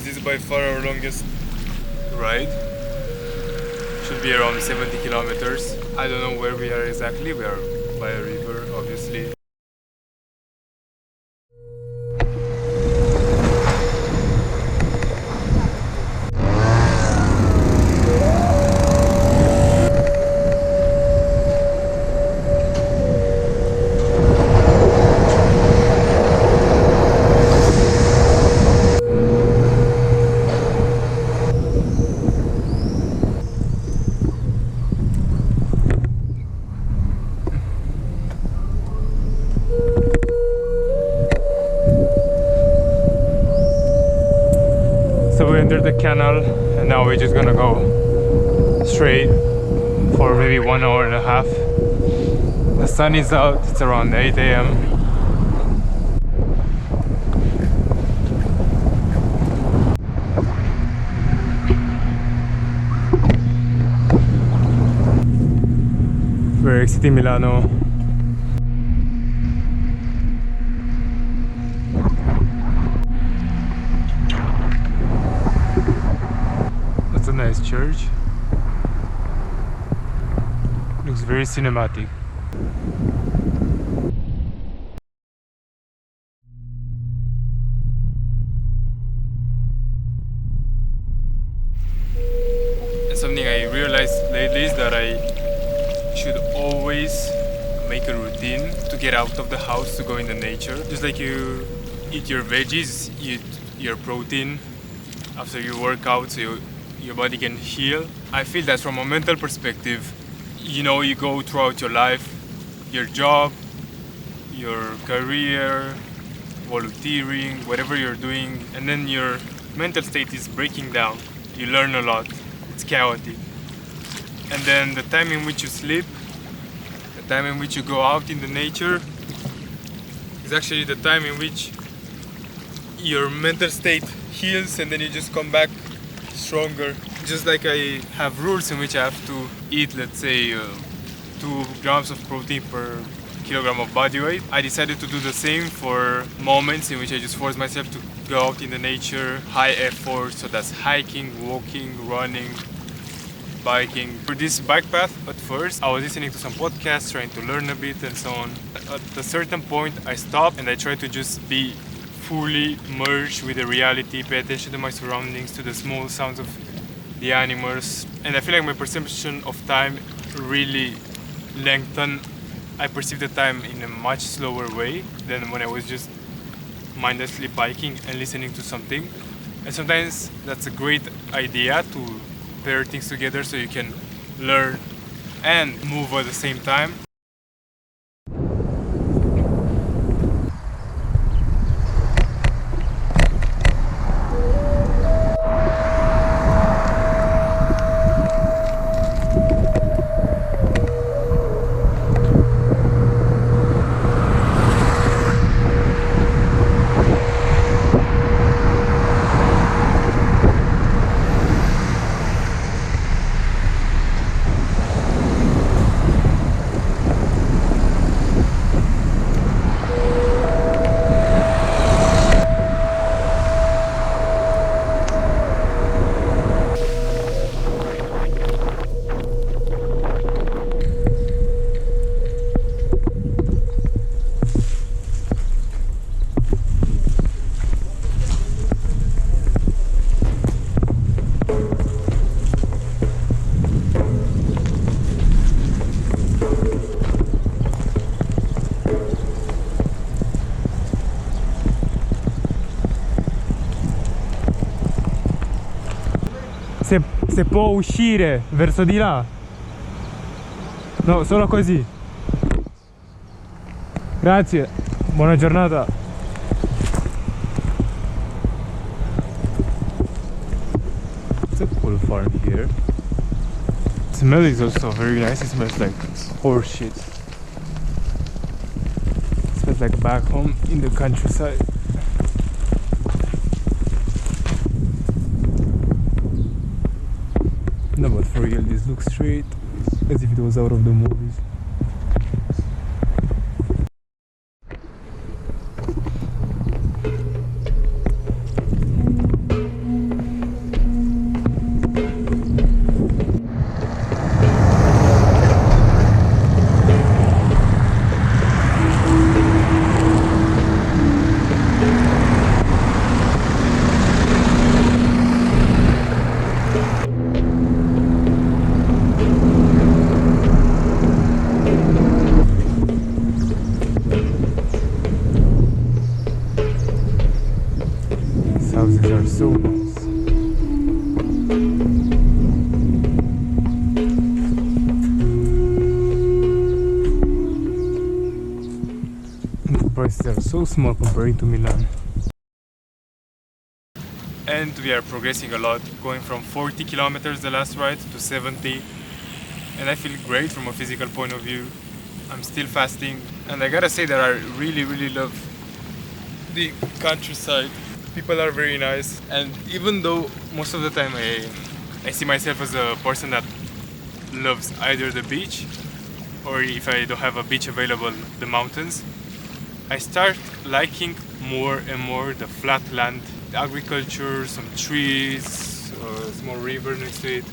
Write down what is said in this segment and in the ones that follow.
This is by far our longest ride. Should be around 70 kilometers. I don't know where we are exactly. We are by a river, obviously. So we entered the canal and now we're just gonna go straight for maybe 1 hour and a half. The sun is out, it's around 8 a.m. We're exiting Milano. That's a nice church. Looks very cinematic. And something I realized lately is that I should always make a routine to get out of the house, to go in the nature. Just like you eat your veggies, you eat your protein after you work out so your body can heal. I feel that from a mental perspective, you know, you go throughout your life, your job, your career, volunteering, whatever you're doing, and then your mental state is breaking down. You learn a lot, it's chaotic. And then the time in which you sleep, the time in which you go out in the nature, is actually the time in which your mental state heals, and then you just come back stronger. Just like I have rules in which I have to eat, let's say, 2 grams of protein per kilogram of body weight, I decided to do the same for moments in which I just force myself to go out in the nature, high effort. So that's hiking, walking, running, biking. For this bike path, at first I was listening to some podcasts, trying to learn a bit and so on. At a certain point I stopped and I tried to just be fully merged with the reality, pay attention to my surroundings, to the small sounds of the animals. And I feel like my perception of time really lengthened. I perceive the time in a much slower way than when I was just mindlessly biking and listening to something. And sometimes that's a great idea, to pair things together so you can learn and move at the same time. Se può uscire verso di là. No, solo così. Grazie, buona giornata. It's a cool farm here. The smell is also very nice. It smells like horse shit. It smells like back home in the countryside. No, but for real, this looks straight as if it was out of the movies. so nice. And the prices are so small compared to Milan. And we are progressing a lot, going from 40 kilometers the last ride to 70. And I feel great from a physical point of view. I'm still fasting, and I gotta say that I really love the countryside. People are very nice, and even though most of the time I see myself as a person that loves either the beach, or if I don't have a beach available, the mountains, I start liking more and more the flat land, the agriculture, some trees, a small river next to it.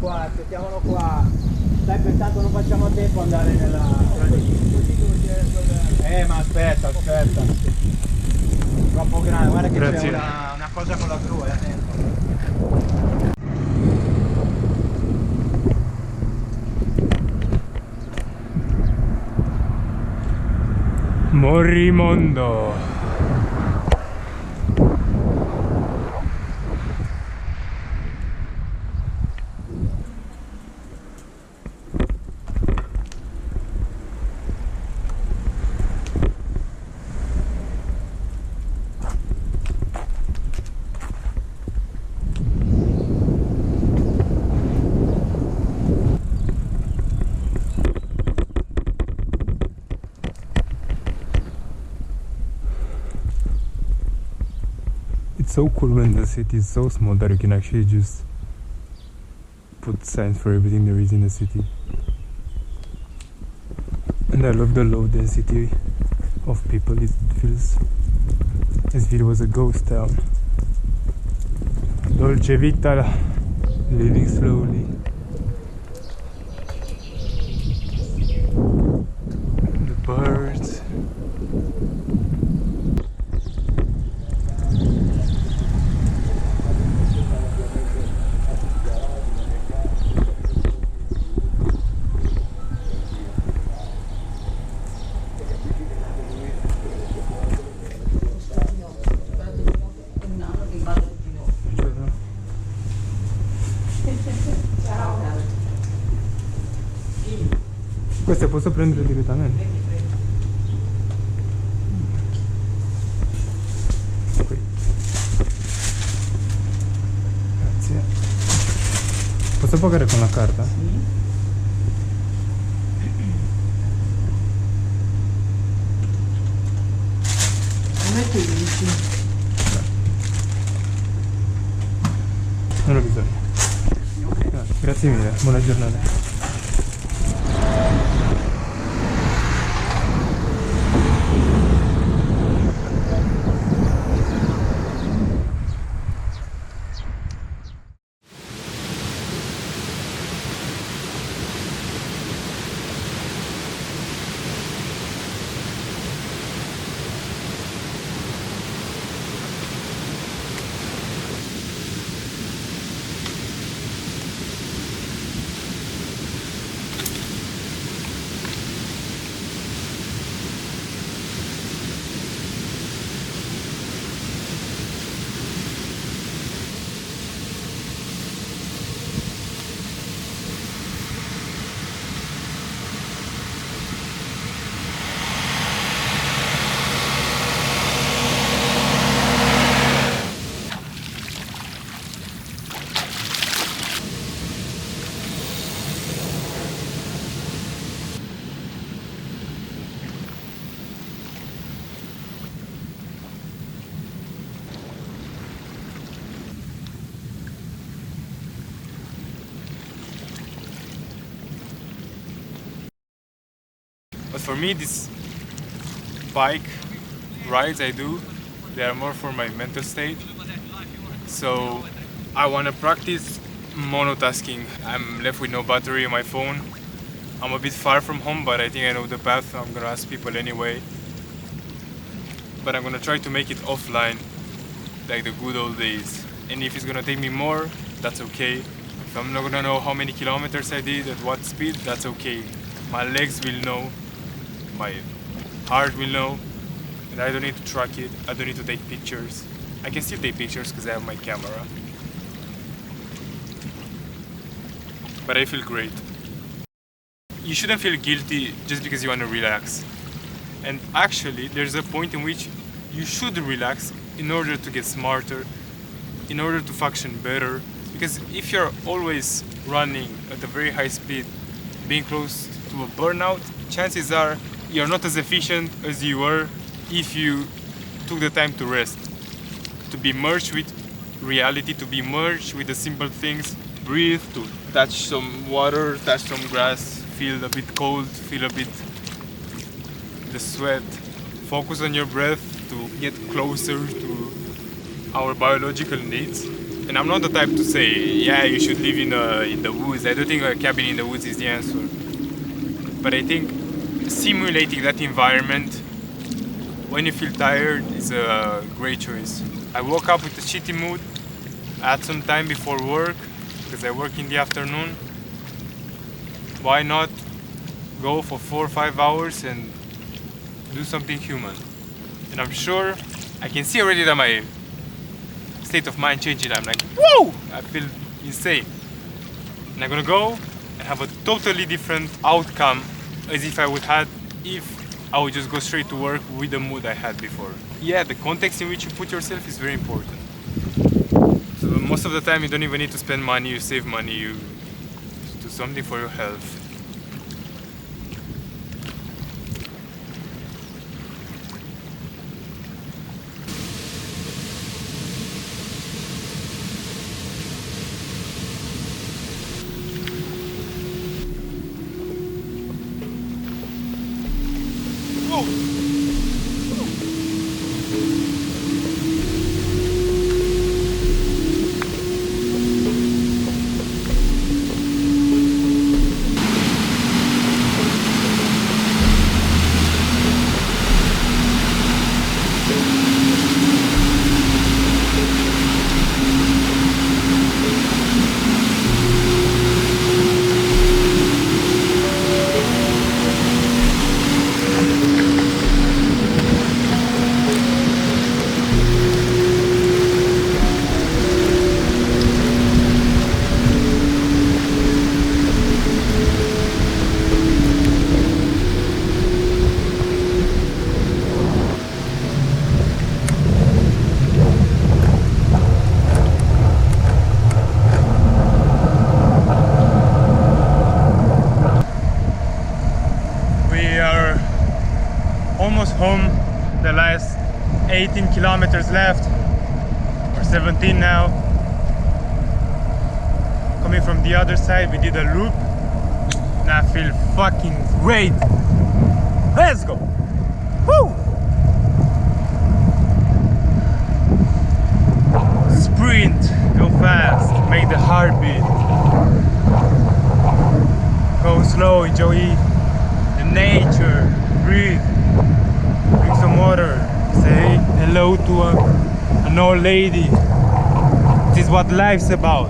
Aspettiamolo qua. Dai, pertanto non facciamo tempo andare nella ma aspetta. Troppo grande, guarda che Grazie. c'è una cosa con la gru, attento. Morimondo. It's so cool when the city is so small that you can actually just put signs for everything there is in the city. And I love the low density of people. It feels as if it was a ghost town. Dolce vita, living slowly. The birds. Queste posso prendere direttamente? Qui. Grazie. Posso pagare con la carta? Sì. Non è 15. Non ho bisogno. Grazie mille, buona giornata. But for me, these bike rides I do, they are more for my mental state. So I want to practice monotasking. I'm left with no battery on my phone. I'm a bit far from home, but I think I know the path. I'm gonna ask people anyway. But I'm gonna try to make it offline, like the good old days. And if it's gonna take me more, that's okay. If I'm not gonna know how many kilometers I did at what speed, that's okay. My legs will know, my heart will know, and I don't need to track it. I don't need to take pictures. I can still take pictures because I have my camera. But I feel great. You shouldn't feel guilty just because you want to relax. And actually, there's a point in which you should relax in order to get smarter, in order to function better. Because if you're always running at a very high speed, being close to a burnout, chances are you're not as efficient as you were if you took the time to rest, to be merged with reality, to be merged with the simple things, breathe, to touch some water, touch some grass, feel a bit cold, feel a bit the sweat, focus on your breath to get closer to our biological needs. And I'm not the type to say, yeah, you should live in the woods. I don't think a cabin in the woods is the answer. But I think simulating that environment when you feel tired is a great choice. I woke up with a shitty mood. I had some time before work because I work in the afternoon. Why not go for 4 or 5 hours and do something human? And I'm sure I can see already that my state of mind changing. I'm like, whoa! I feel insane. And I'm gonna go and have a totally different outcome as if I would had if I would just go straight to work with the mood I had before. Yeah, the context in which you put yourself is very important. So most of the time you don't even need to spend money, you save money, you do something for your health. Home, the last 18 kilometers left, or 17 now. Coming from the other side, we did a loop, and I feel fucking great. Let's go! Woo! Sprint, go fast, make the heart beat. Go slow, enjoy the nature, breathe. Drink some water, say hello to an old lady. This is what life's about.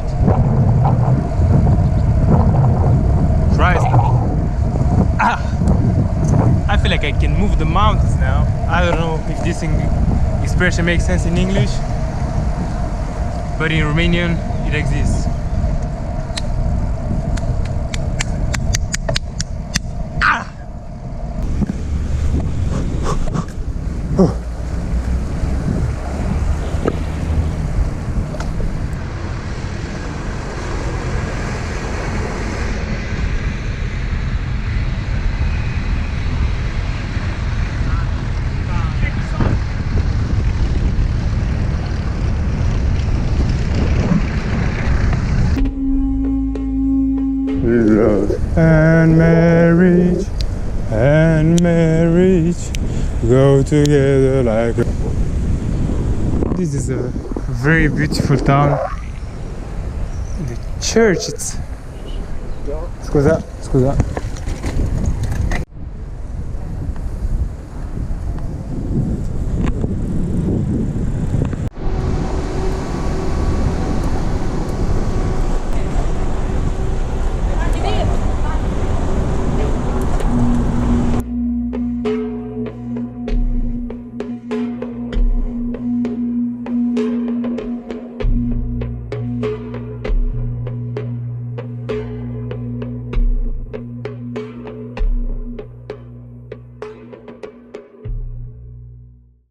Try I feel like I can move the mountains now. I don't know if this expression makes sense in English, but in Romanian it exists. and marriage go together like a... This is a very beautiful town. The church, it's... Scusa.